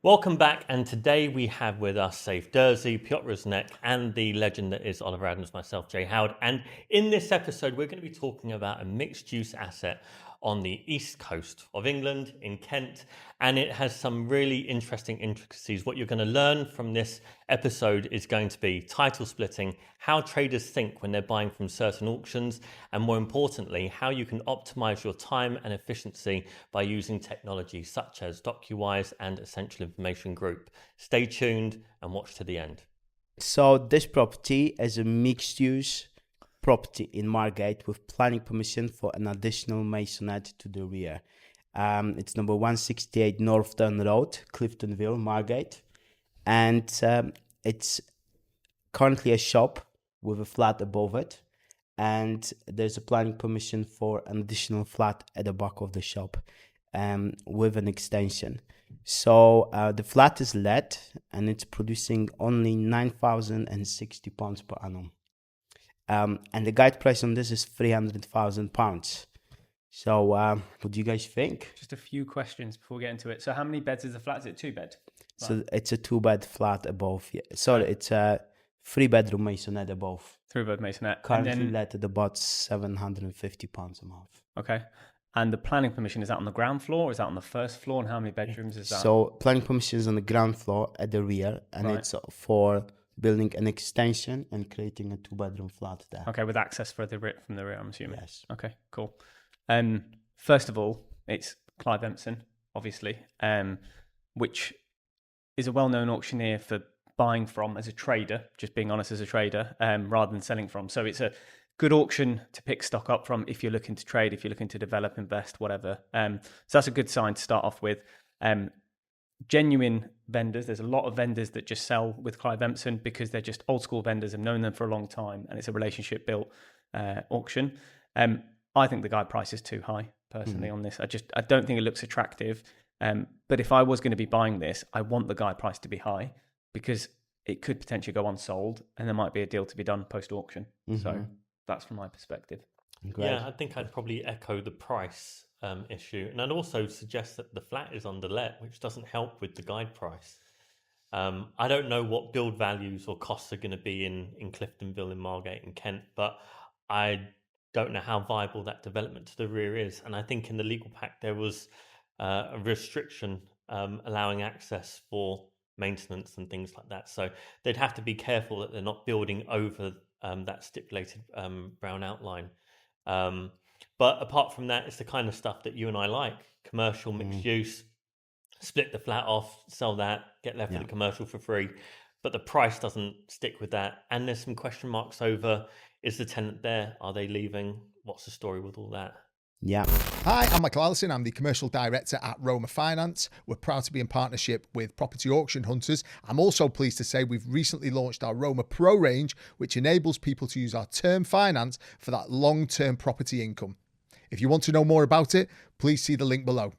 Welcome back, and today we have with us Safe Dersey, Piotr Rusnek, and the legend that is Oliver Adams, myself, Jay Howard. And in this episode, we're going to be talking about a mixed-use asset on the east coast of England, in Kent, and it has some really interesting intricacies. What you're going to learn from this episode is going to be title splitting, how traders think when they're buying from certain auctions, and more importantly, how you can optimize your time and efficiency by using technology such as Docuwise and Essential Information Group. Stay tuned and watch to the end. So this property is a mixed-use property in Margate with planning permission for an additional masonette to the rear. It's number 168 Northdown Road, Cliftonville, Margate. And it's currently a shop with a flat above it. And there's a planning permission for an additional flat at the back of the shop with an extension. So the flat is let and it's producing only £9,060 per annum. And the guide price on this is £300,000. So what do you guys think? Just a few questions before we get into it. So how many beds is the flat? Is it 2-bed? So it's a 2-bed flat above. Yeah. Sorry, it's a 3-bedroom masonette above. 3-bed masonette. Currently let at about £750 a month. Okay. And the planning permission, is that on the ground floor or is that on the first floor? And how many bedrooms is that? So planning permission is on the ground floor at the rear, and it's for building an extension and creating a 2-bedroom flat there. Okay, with access from the rear, I'm assuming. Yes. Okay, cool. First of all, it's Clive Empson, obviously, which is a well-known auctioneer for buying from as a trader, just being honest, as a trader, rather than selling from. So it's a good auction to pick stock up from if you're looking to trade, if you're looking to develop, invest, whatever. So that's a good sign to start off with. Genuine vendors. There's a lot of vendors that just sell with Clive Empson because they're just old school vendors, have known them for a long time, and it's a relationship built auction. I think the guide price is too high personally on this. I don't think it looks attractive. But if I was going to be buying this, I want the guide price to be high because it could potentially go unsold and there might be a deal to be done post auction. So that's from my perspective. Great. Yeah, I think I'd probably echo the price issue. And I'd also suggest that the flat is under let, which doesn't help with the guide price. I don't know what build values or costs are going to be in Cliftonville, in Margate and Kent, but I don't know how viable that development to the rear is. And I think in the legal pack there was a restriction allowing access for maintenance and things like that. So they'd have to be careful that they're not building over that stipulated brown outline. But apart from that, it's the kind of stuff that you and I like. Commercial, mixed use, split the flat off, sell that, get left with the commercial for free. But the price doesn't stick with that. And there's some question marks over, is the tenant there? Are they leaving? What's the story with all that? Yeah. Hi, I'm Michael Allison. I'm the Commercial Director at Roma Finance. We're proud to be in partnership with Property Auction Hunters. I'm also pleased to say we've recently launched our Roma Pro range, which enables people to use our term finance for that long-term property income. If you want to know more about it, please see the link below.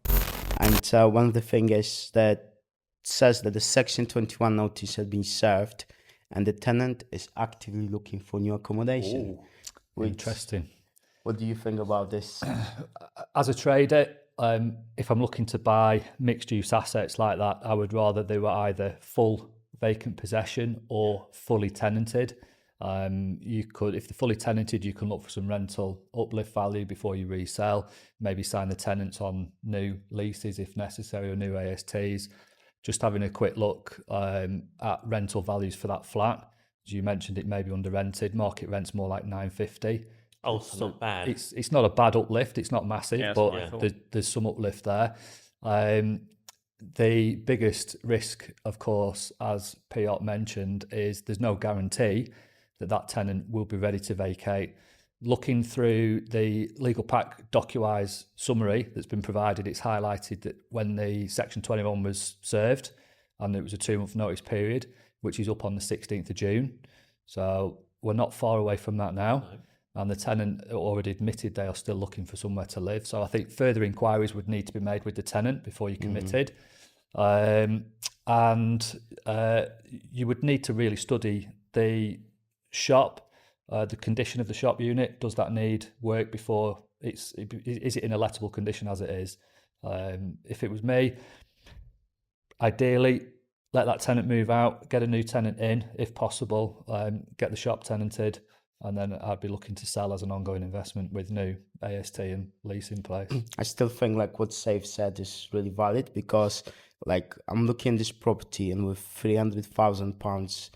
And one of the things is that says that the Section 21 notice has been served and the tenant is actively looking for new accommodation. Interesting. What do you think about this? As a trader, if I'm looking to buy mixed-use assets like that, I would rather they were either full vacant possession or fully tenanted. You could, if they're fully tenanted, you can look for some rental uplift value before you resell. Maybe sign the tenants on new leases if necessary or new ASTs. Just having a quick look at rental values for that flat. As you mentioned, it may be under rented. Market rent's more like $950. Oh, so not bad. It's not a bad uplift. It's not massive, but there's some uplift there. The biggest risk, of course, as Piotr mentioned, is there's no guarantee that tenant will be ready to vacate. Looking through the legal pack Docuwise summary that's been provided, it's highlighted that when the Section 21 was served, and it was a 2-month notice period, which is up on the 16th of June. So we're not far away from that now. No. And the tenant already admitted they are still looking for somewhere to live. So I think further inquiries would need to be made with the tenant before you committed. And you would need to really study the shop, the condition of the shop unit. Does that need work before is it in a lettable condition as it is? If it was me, ideally, let that tenant move out, get a new tenant in if possible, get the shop tenanted, and then I'd be looking to sell as an ongoing investment with new AST and lease in place. I still think like what Safe said is really valid, because like I'm looking at this property and with £300,000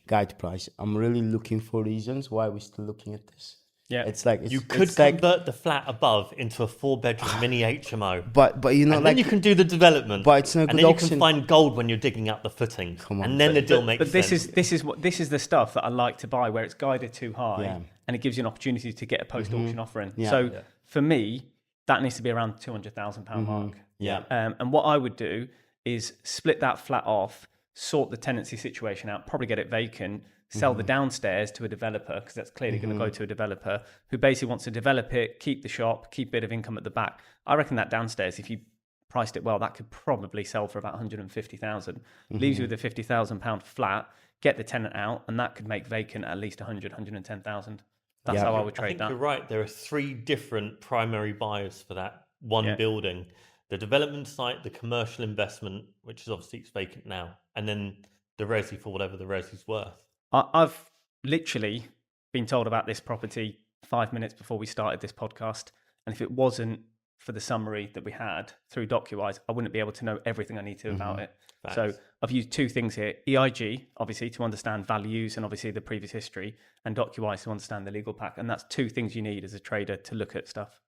guide price, I'm really looking for reasons why we're still looking at this. Yeah. It's like You could convert the flat above into a 4-bedroom mini HMO. but you know, And like then you can do the development. but it's not a and good then option. you can find gold when you're digging up the footings. Come on. And then the deal makes But sense. this is the stuff that I like to buy, where it's guided too high, Yeah. and it gives you an opportunity to get a post auction offer in. Yeah. So for me, that needs to be around the £200,000 mark. Yeah. And what I would do is split that flat off, sort the tenancy situation out, probably get it vacant, sell the downstairs to a developer, because that's clearly going to go to a developer who basically wants to develop it, keep the shop, keep a bit of income at the back. I reckon that downstairs, if you priced it well, that could probably sell for about 150,000. Leaves you with a £50,000 flat, get the tenant out, and that could make vacant at least 110,000. That's how I would I trade think that. you're right. There are 3 different primary buyers for that one building. The development site, the commercial investment, which is obviously it's vacant now, and then the resi for whatever the resi's worth. I've literally been told about this property 5 minutes before we started this podcast. And if it wasn't for the summary that we had through Docuwise, I wouldn't be able to know everything I need to about it. So I've used 2 things here. EIG, obviously, to understand values and obviously the previous history, and Docuwise to understand the legal pack. And that's 2 things you need as a trader to look at stuff.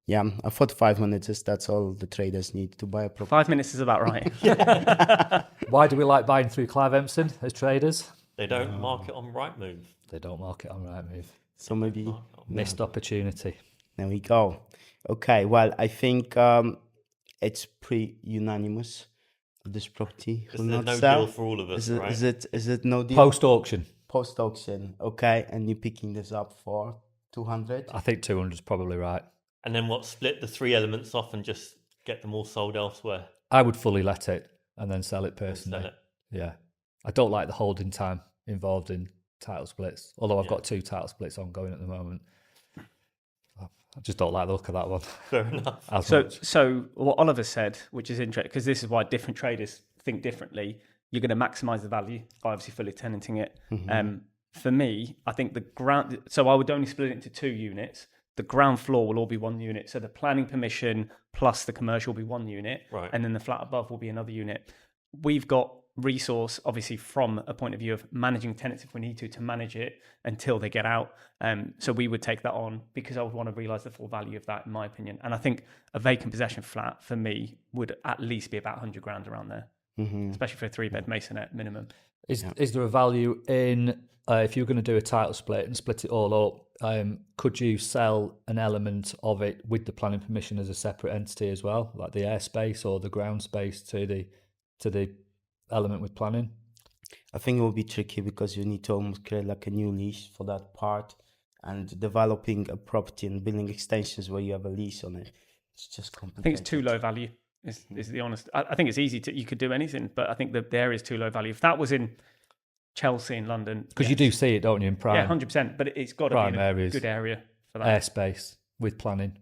Yeah, I thought 5 minutes is that's all the traders need to buy a property. 5 minutes is about right. Why do we like buying through Clive Empson as traders? They don't mark it on Rightmove. They don't mark it on Rightmove. So maybe Missed opportunity. there we go. Okay, well, I think it's pretty unanimous. This property Is will there not no sell. deal for all of us, right? Is it no deal? Post auction, Post auction, okay, and you're picking this up for 200. I think 200 is probably right. And then what? Split the 3 elements off and just get them all sold elsewhere. I would fully let it and then sell it personally. Sell it. Yeah. I don't like the holding time involved in title splits, although I've got 2 title splits ongoing at the moment. I just don't like the look of that one. Fair enough. as much. So what Oliver said, which is interesting, because this is why different traders think differently. You're going to maximize the value by obviously fully tenanting it. For me, I think the ground. So I would only split it into 2 units. The ground floor will all be 1 unit. So the planning permission plus the commercial will be 1 unit, Right. and then the flat above will be another unit. We've got resource, obviously, from a point of view of managing tenants if we need to manage it until they get out. So we would take that on because I would want to realise the full value of that, in my opinion. And I think a vacant possession flat for me would at least be about 100 grand around there, especially for a 3-bed masonette minimum. Is there a value in, if you're going to do a title split and split it all up, could you sell an element of it with the planning permission as a separate entity as well, like the airspace or the ground space to the element with planning? I think it will be tricky because you need to almost create like a new lease for that part, and developing a property and building extensions where you have a lease on it. It's just complicated. I think it's too low value. Is the honest. I think it's easy to, you could do anything, but I think the area is too low value. If that was in Chelsea in London, Because you do see it, don't you, in prime? yeah, 100%. But it's got to be Prime in a areas. good area for that. Airspace with planning.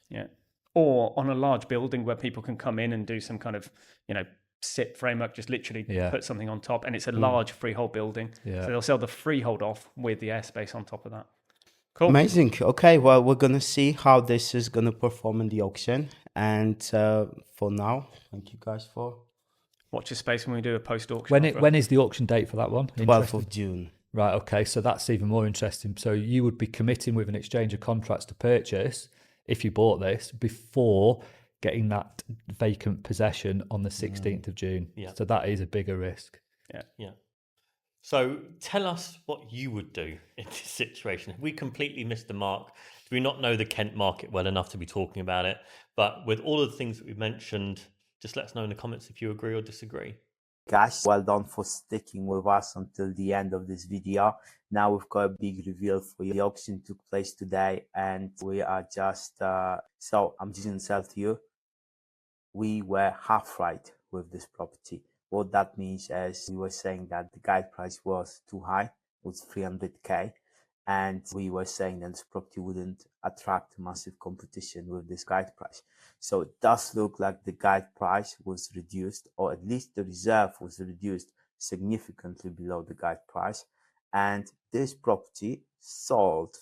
Yeah, or on a large building where people can come in and do some kind of, sit framework, just literally put something on top, and it's a large freehold building. Yeah. So they'll sell the freehold off with the airspace on top of that. Cool. Amazing. Okay, well, we're going to see how this is going to perform in the auction. And for now, thank you guys for Watch your space when we do a post auction. When is the auction date for that one? 12th of June. Right, okay, so that's even more interesting. So you would be committing with an exchange of contracts to purchase, if you bought this, before getting that vacant possession on the 16th of June. Yeah. So that is a bigger risk. Yeah. So tell us what you would do in this situation. Have we completely missed the mark? Do we not know the Kent market well enough to be talking about it? But with all of the things that we've mentioned, just let us know in the comments if you agree or disagree. Guys, well done for sticking with us until the end of this video. Now we've got a big reveal for you. The auction took place today and we are just, so I'm just going to tell to you, we were half right with this property. What that means is we were saying that the guide price was too high, it was 300k. and we were saying that this property wouldn't attract massive competition with this guide price. So it does look like the guide price was reduced, or at least the reserve was reduced significantly below the guide price, and this property sold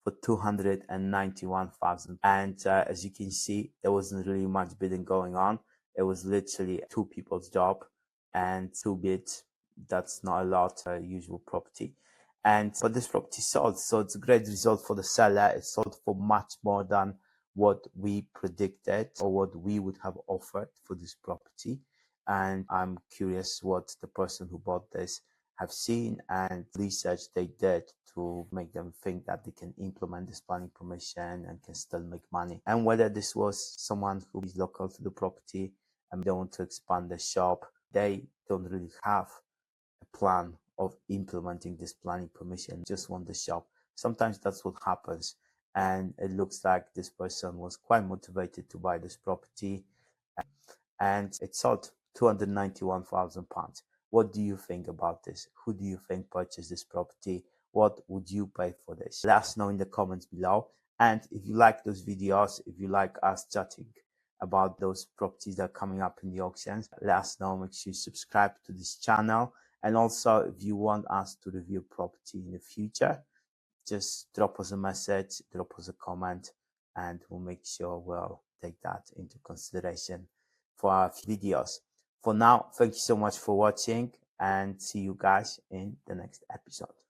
for 291,000. And as you can see, there wasn't really much bidding going on. It was literally two people's job and two bids. That's not a lot, usual property. But this property sold, so it's a great result for the seller. It sold for much more than what we predicted or what we would have offered for this property. And I'm curious what the person who bought this have seen and research they did to make them think that they can implement this planning permission and can still make money, and whether this was someone who is local to the property and they want to expand the shop. They don't really have a plan of implementing this planning permission, just want the shop. Sometimes that's what happens, and it looks like this person was quite motivated to buy this property, and it sold £291,000. What do you think about this? Who do you think purchased this property? What would you pay for this? Let us know in the comments below. And if you like those videos, if you like us chatting about those properties that are coming up in the auctions, let us know. Make sure you subscribe to this channel. And also, if you want us to review property in the future, just drop us a message, drop us a comment, and we'll make sure we'll take that into consideration for our videos. For now, thank you so much for watching, and see you guys in the next episode.